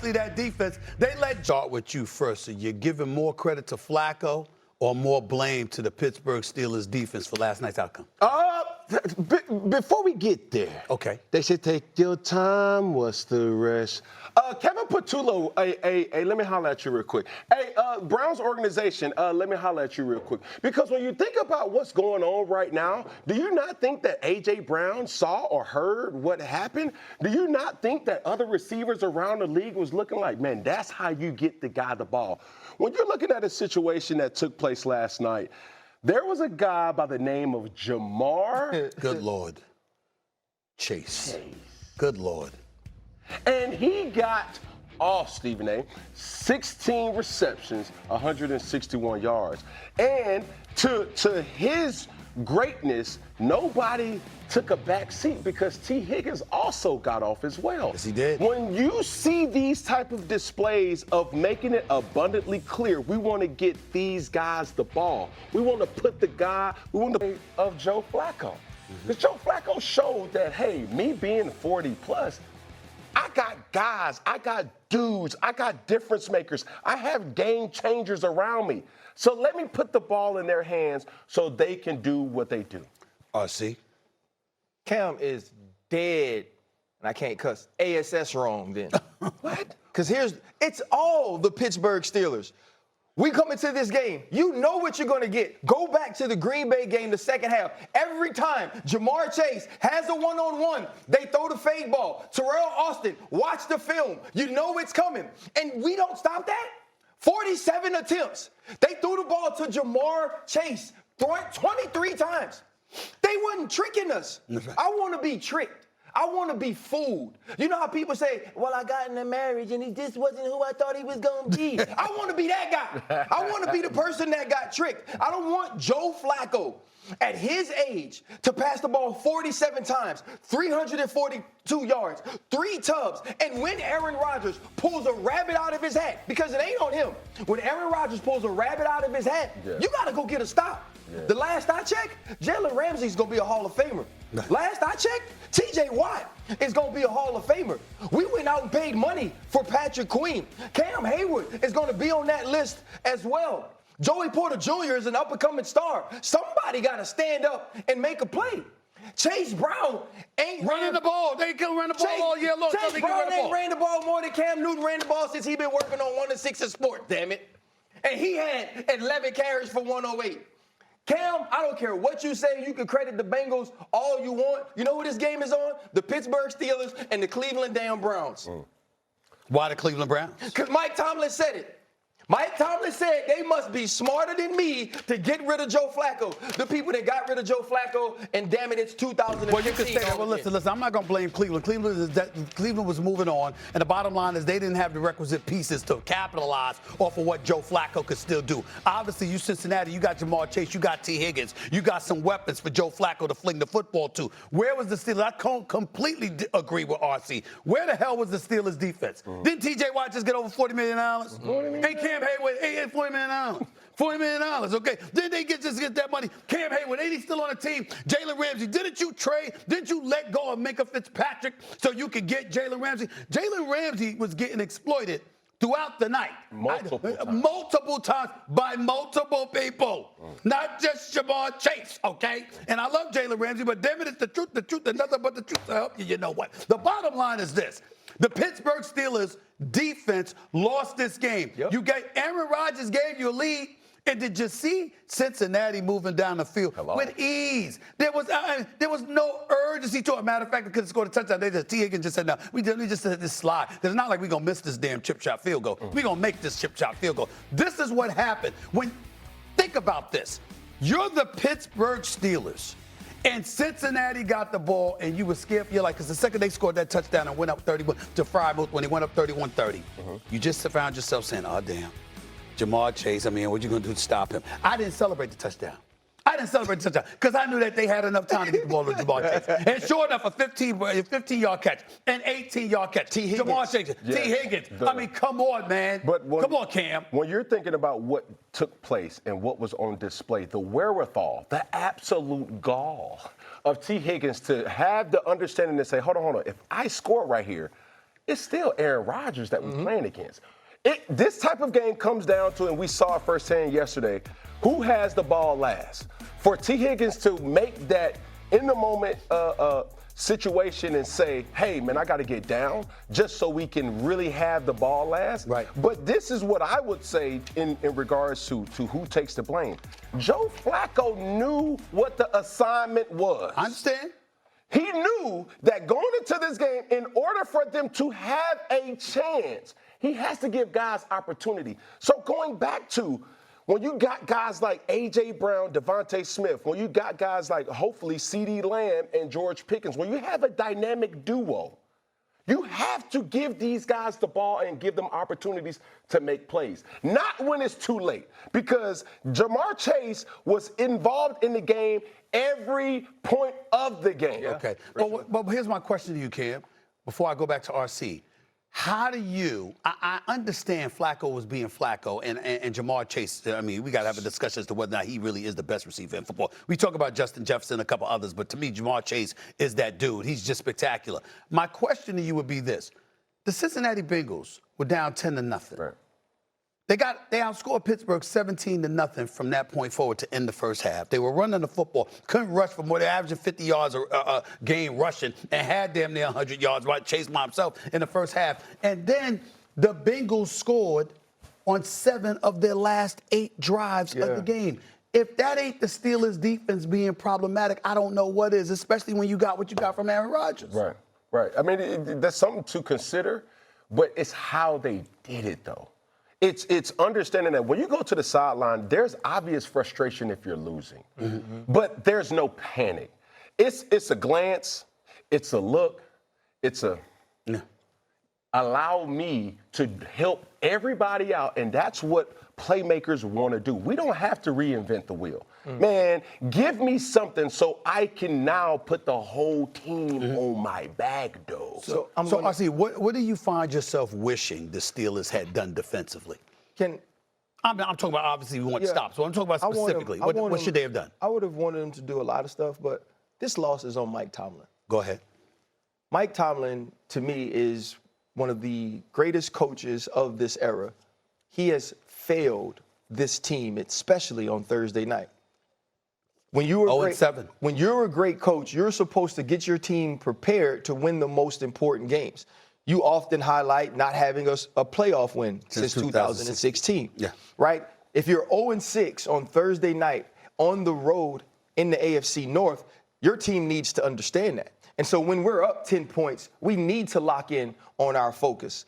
that defense, they let start with you first. So you're giving more credit to Flacco or more blame to the Pittsburgh Steelers defense for last night's outcome? Before we get there, okay, they should take your time. What's the rest? Kevin Patullo, hey, let me holler at you real quick. Hey, Browns organization, let me holler at you real quick. Because when you think about what's going on right now, do you not think that A.J. Brown saw or heard what happened? Do you not think that other receivers around the league was looking like, man, that's how you get the guy the ball? When you're looking at a situation that took place last night, there was a guy by the name of Jamar. Good Lord. Chase. Good Lord. And he got off, Stephen A. 16 receptions, 161 yards. And to his greatness, nobody took a back seat because T. Higgins also got off as well. Yes, he did. When you see these type of displays of making it abundantly clear, we want to get these guys the ball. We want to put the guy, we want to of Joe Flacco. Because Joe Flacco showed that, hey, me being 40 plus, I got guys, I got dudes, I got difference makers. I have game changers around me. So let me put the ball in their hands so they can do what they do. RC? Cam is dead, and I can't cuss, ASS wrong then. What? Because it's all the Pittsburgh Steelers. We come into this game, you know what you're going to get. Go back to the Green Bay game, the second half. Every time Jamar Chase has a one-on-one, they throw the fade ball. Terrell Austin, watch the film. You know it's coming. And we don't stop that. 47 attempts. They threw the ball to Jamar Chase 23 times. They wasn't tricking us. I want to be tricked. I want to be fooled. You know how people say, well, I got in a marriage and he just wasn't who I thought he was going to be. I want to be that guy. I want to be the person that got tricked. I don't want Joe Flacco at his age to pass the ball 47 times, 342 yards, 3 tubs, and when Aaron Rodgers pulls a rabbit out of his hat, because it ain't on him. When Aaron Rodgers pulls a rabbit out of his hat, you got to go get a stop. The last I checked, Jalen Ramsey's going to be a Hall of Famer. Last I checked, T.J. Watt is going to be a Hall of Famer. We went out and paid money for Patrick Queen. Cam Hayward is going to be on that list as well. Joey Porter Jr. is an up-and-coming star. Somebody got to stand up and make a play. Chase Brown ain't running the ball. They can run the ball all year long. Chase Brown ain't ran the ball more than Cam Newton ran the ball since he been working on 1 and 6 in sport, damn it. And he had 11 carries for 108. Cam, I don't care what you say. You can credit the Bengals all you want. You know who this game is on? The Pittsburgh Steelers and the Cleveland damn Browns. Why the Cleveland Browns? Because Mike Tomlin said it. Mike Tomlin said they must be smarter than me to get rid of Joe Flacco. The people that got rid of Joe Flacco, and damn it, it's 2015. Well, you could say that. Well, listen, I'm not going to blame Cleveland. Cleveland was moving on, and the bottom line is they didn't have the requisite pieces to capitalize off of what Joe Flacco could still do. Obviously, you Cincinnati, you got Jamar Chase, you got T. Higgins, you got some weapons for Joe Flacco to fling the football to. Where was the Steelers? I completely agree with RC. Where the hell was the Steelers defense? Didn't T.J. Watt just get over $40 million? Hey, Cam Hayward, $40 million. $40 million, okay? Then they just get that money. Cam Hayward, ain't he still on the team? Jalen Ramsey, didn't you let go of Minka Fitzpatrick so you could get Jalen Ramsey? Jalen Ramsey was getting exploited throughout the night. Multiple times by multiple people. Not just Jamar Chase, okay? And I love Jalen Ramsey, but damn it, it's the truth, and nothing but the truth to help you. You know what? The bottom line is this. The Pittsburgh Steelers defense lost this game. Aaron Rodgers gave you a lead, and did you see Cincinnati moving down the field with ease? There was no urgency to it. Matter of fact, they could have scored a touchdown. T. Higgins just said, no, we just let this slide. It's not like we're going to miss this damn chip shot field goal. We're going to make this chip shot field goal. This is what happened. Think about this. You're the Pittsburgh Steelers. And Cincinnati got the ball, and you were scared. You're like, because the second they scored that touchdown and went up 31 to Frymouth when he went up 31-30, you just found yourself saying, oh, damn, Jamar Chase, what you going to do to stop him? I didn't celebrate the touchdown. Because I knew that they had enough time to get the ball to Jamar Chase. And sure enough, a 15-yard catch, an 18-yard catch. T. Higgins. Jamar Chase, T. Higgins. Come on, man. Come on, Cam. When you're thinking about what took place and what was on display, the wherewithal, the absolute gall of T. Higgins to have the understanding to say, hold on. If I score right here, it's still Aaron Rodgers that we're playing against. This type of game comes down to, and we saw it firsthand yesterday, who has the ball last. For T. Higgins to make that in the moment situation and say, hey, man, I got to get down just so we can really have the ball last. Right. But this is what I would say in regards to who takes the blame. Joe Flacco knew what the assignment was. I understand. He knew that going into this game, in order for them to have a chance, he has to give guys opportunity. So going back to when you got guys like A.J. Brown, Devontae Smith, when you got guys like, hopefully, CeeDee Lamb and George Pickens, when you have a dynamic duo, you have to give these guys the ball and give them opportunities to make plays. Not when it's too late, because Jamar Chase was involved in the game every point of the game. Okay. But here's my question to you, Cam, before I go back to RC. How do you – I understand Flacco was being Flacco and Jamar Chase. I mean, we got to have a discussion as to whether or not he really is the best receiver in football. We talk about Justin Jefferson and a couple others, but to me, Jamar Chase is that dude. He's just spectacular. My question to you would be this. The Cincinnati Bengals were down 10-0. Right. They outscored Pittsburgh 17-0 from that point forward to end the first half. They were running the football, couldn't rush for more. They averaging 50 yards a game rushing and had damn near 100 yards by Chase by himself in the first half. And then the Bengals scored on 7 of their last 8 drives of the game. If that ain't the Steelers' defense being problematic, I don't know what is, especially when you got what you got from Aaron Rodgers. Right, right. I mean, that's something to consider, but it's how they did it, though. It's understanding that when you go to the sideline, there's obvious frustration if you're losing, but there's no panic. It's a glance, it's a look, it's a allow me to help everybody out, and that's what playmakers want to do. We don't have to reinvent the wheel. Man, give me something so I can now put the whole team on my back, though. So RC, what do you find yourself wishing the Steelers had done defensively? I'm talking about, obviously, we want stops. So I'm talking about specifically. What should they have done? I would have wanted them to do a lot of stuff, but this loss is on Mike Tomlin. Go ahead. Mike Tomlin, to me, is one of the greatest coaches of this era. He has failed this team, especially on Thursday night. When you're a great coach, you're supposed to get your team prepared to win the most important games. You often highlight not having a playoff win since 2016. Yeah. Right? If you're 0-6 on Thursday night on the road in the AFC North, your team needs to understand that. And so when we're up 10 points, we need to lock in on our focus.